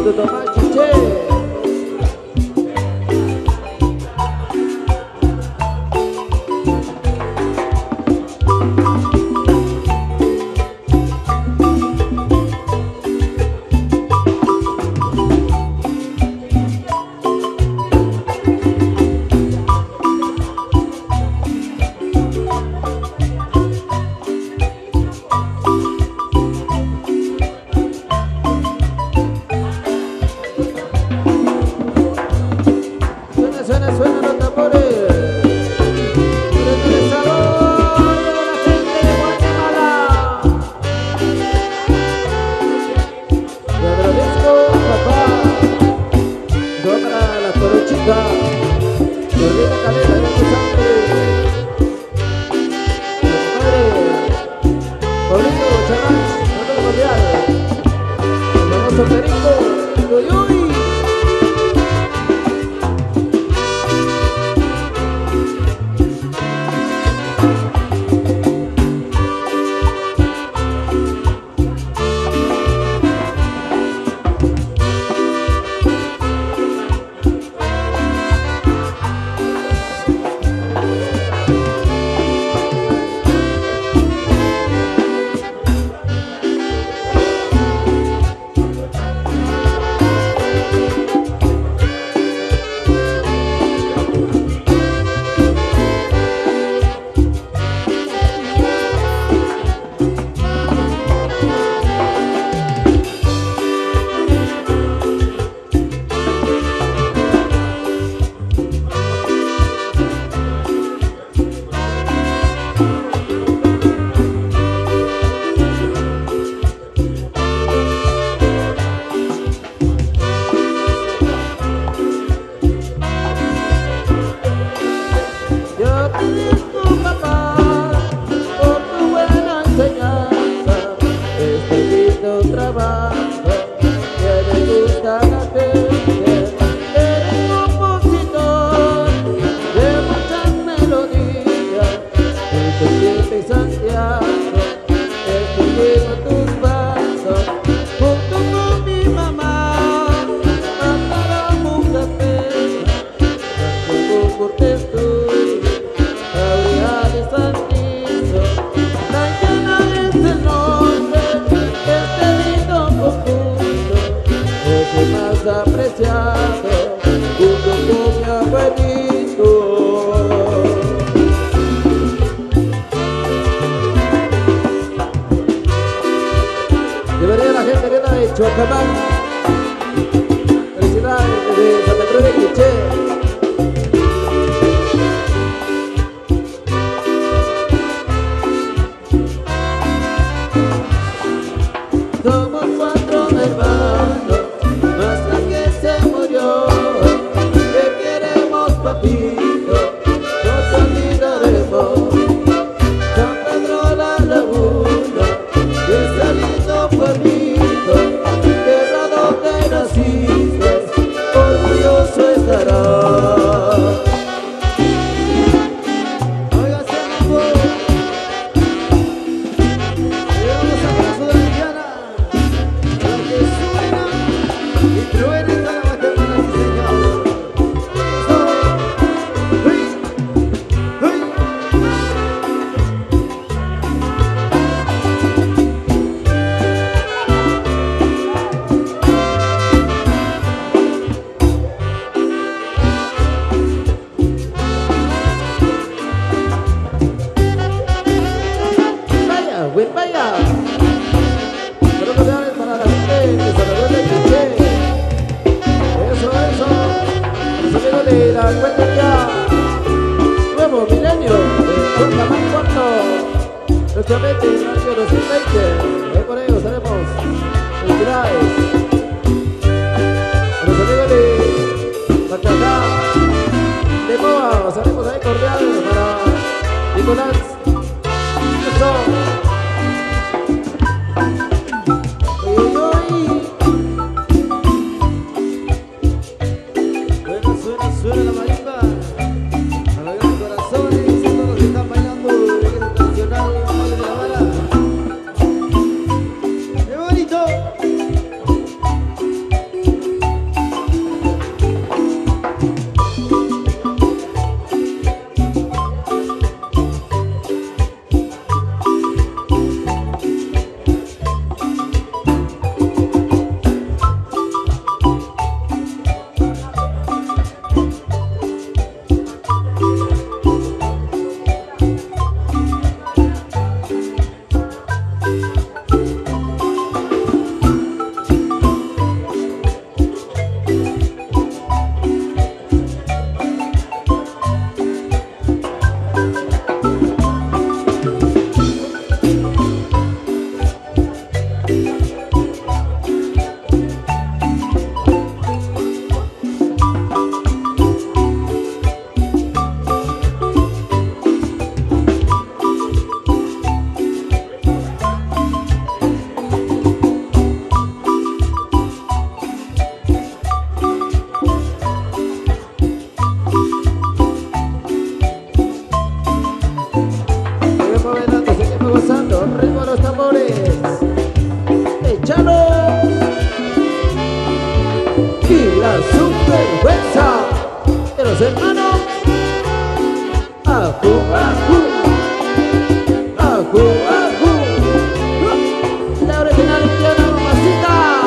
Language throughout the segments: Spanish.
tu Tomás Chiche. Suena los tambores. Poniendo el sabor de la gente de Guatemala. Te agradezco, papá. Yo para la corochita. Violeta Calera de tu sangre. Mi compadre Pablito Charán, saludo cordial. El famoso Perico. Uyuy. Apreciado junto con mi abuelito. Bienvenida a la gente linda de Chocamán. Felicidades desde Santa Cruz de Quiché. Somos cuatro hermanos, más la que se murió. Te queremos, papito, no te olvidaremos. San Pedro la Laguna, ese lindo pueblito, tierra donde naciste, orgulloso estarás. Vaya, pero cordiales para la gente de Santa Cruz de Quiché. Eso, los amigos de la cuentería Nuevo Milenio de Chocamán Cuarto, próximamente en el año 2020. Por ello estaremos. Felicidades a los amigos de Macacá, de Moa, estaremos ahí cordial para Nicolás. Eso. Suena la marimba, a los corazones, a todos los que están bailando el tradicional Madre de la Vara. la supervergüenza de los hermanos. Ajú, ajú, ajú, ajú. La original indiana mamacita.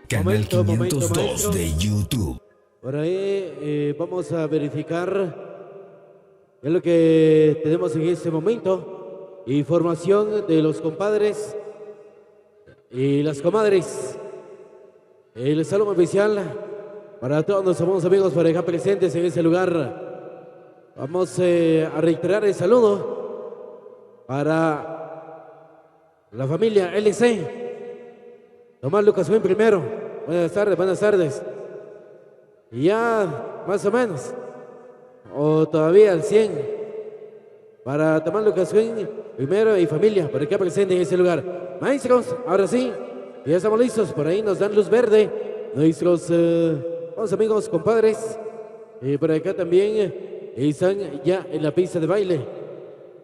Canal 502 de YouTube. Por ahí vamos a verificar qué es lo que tenemos en este momento. Información de los compadres y las comadres. El saludo oficial para todos nuestros buenos amigos por acá presentes en ese lugar. Vamos a reiterar el saludo para la familia LC. Tomás Lucas Win primero. Buenas tardes, buenas tardes. Y ya más o menos, o todavía al 100. Para Tomás Lucas Win primero y familia por acá presente en ese lugar. Maestros, ahora sí, ya estamos listos. Por ahí nos dan luz verde nuestros buenos amigos, compadres. Y por acá también están ya en la pista de baile.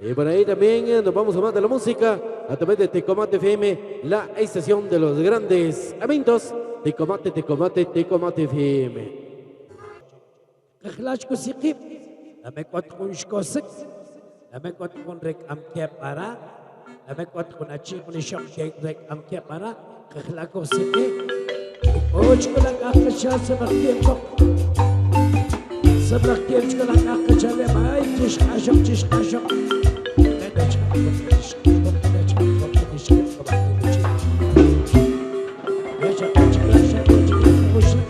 Y por ahí también nos vamos a más de la música a través de Tecomate FM, la estación de los grandes eventos. Tecomate, Tecomate, Tecomate FM. Lame kot kun rek am kia para, lame kot kun aci kun isham rek am kia para, kehlako sini. Oj kulang akasha sebagai kok, sebagai kulang akasha le mai tish kashok. Ada cakap tish kashok. Ya cakap musim.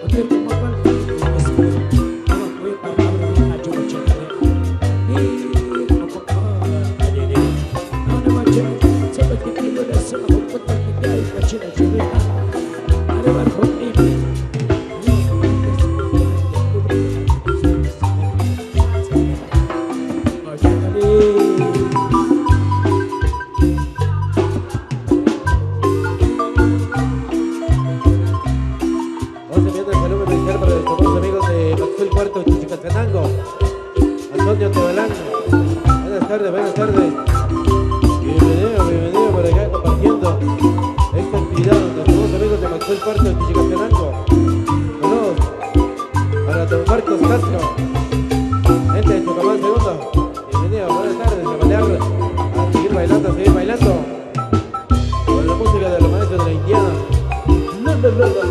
Okey pemakan. Buenas tardes. Bienvenido por acá compartiendo esta actividad de nuestros amigos de Maxwell Puerto de Chichicastenango. Saludos para don Marcos Castro, gente de Chocamán Segundo. Bienvenido, buenas tardes, a bailar, a seguir bailando con la música de los maestros de la Indiana. La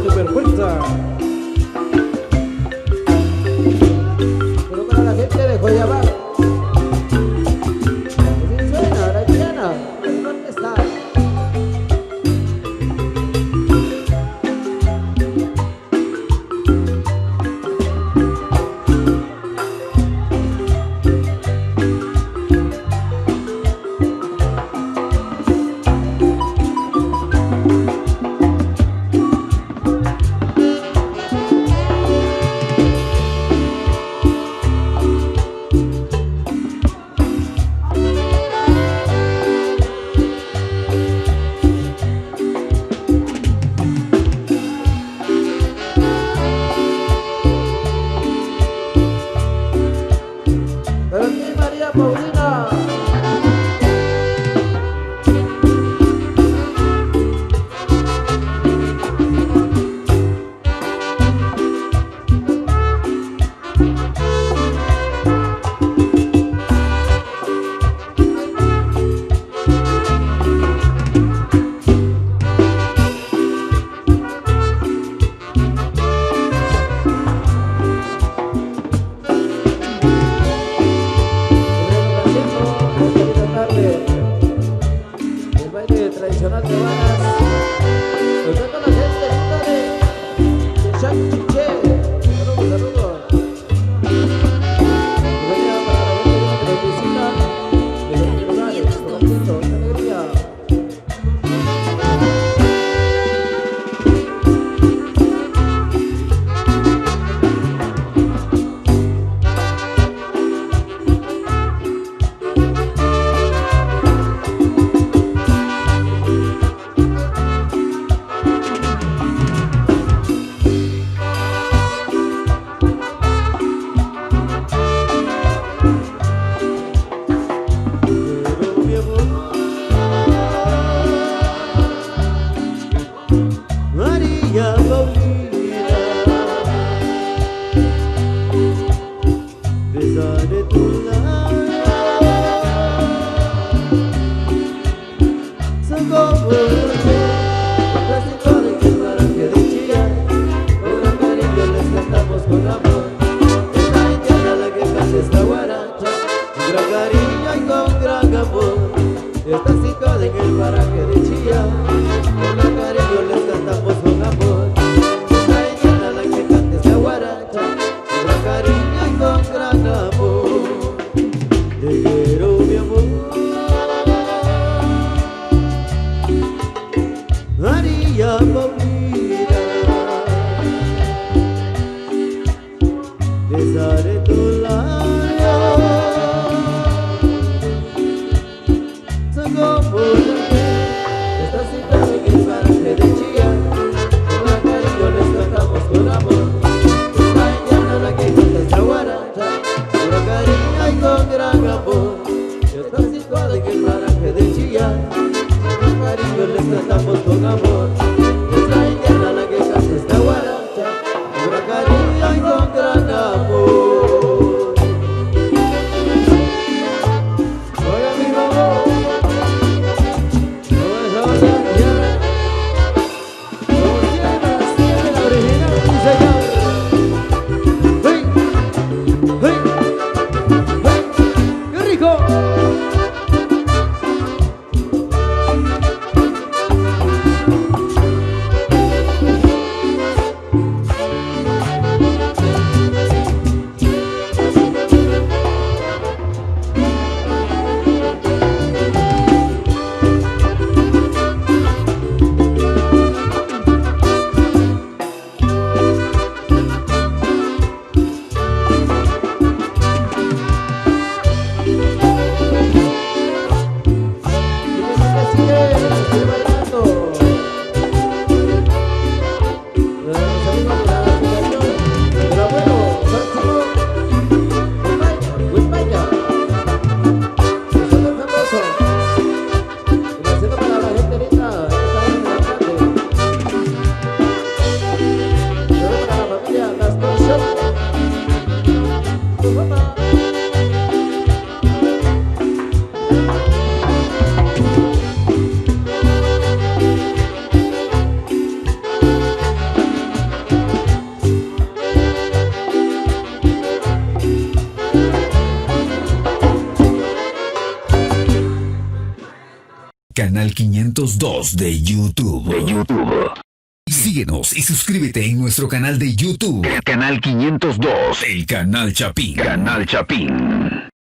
super fuerza. Pero para la gente de Joyabá. paraje de Chía, con la cariño les cantamos con amor. Esta indiana la que canta esta guaracha, con gran cariño y con gran amor. Te quiero mi amor, María Paulina, besaré tu labio, son como esta cita en el paraje de Chía, con la cariño les cantamos con amor. Esta indiana la que canta esta guaracha, con gran cariño y con gran amor. Está situada en el paraje de Chía, con cariño les cantamos con amor. Es la indiana la que canta esta guaracha, con gran cariño y con gran amor. Oiga mi amor, no es la indiana, como siempre la original, mi señor. ¡Hey! ¡Hey! ¡Hey! ¡Qué rico! Canal 502 de YouTube. Síguenos y suscríbete en nuestro canal de YouTube. Canal 502. El Canal Chapín. Canal Chapín.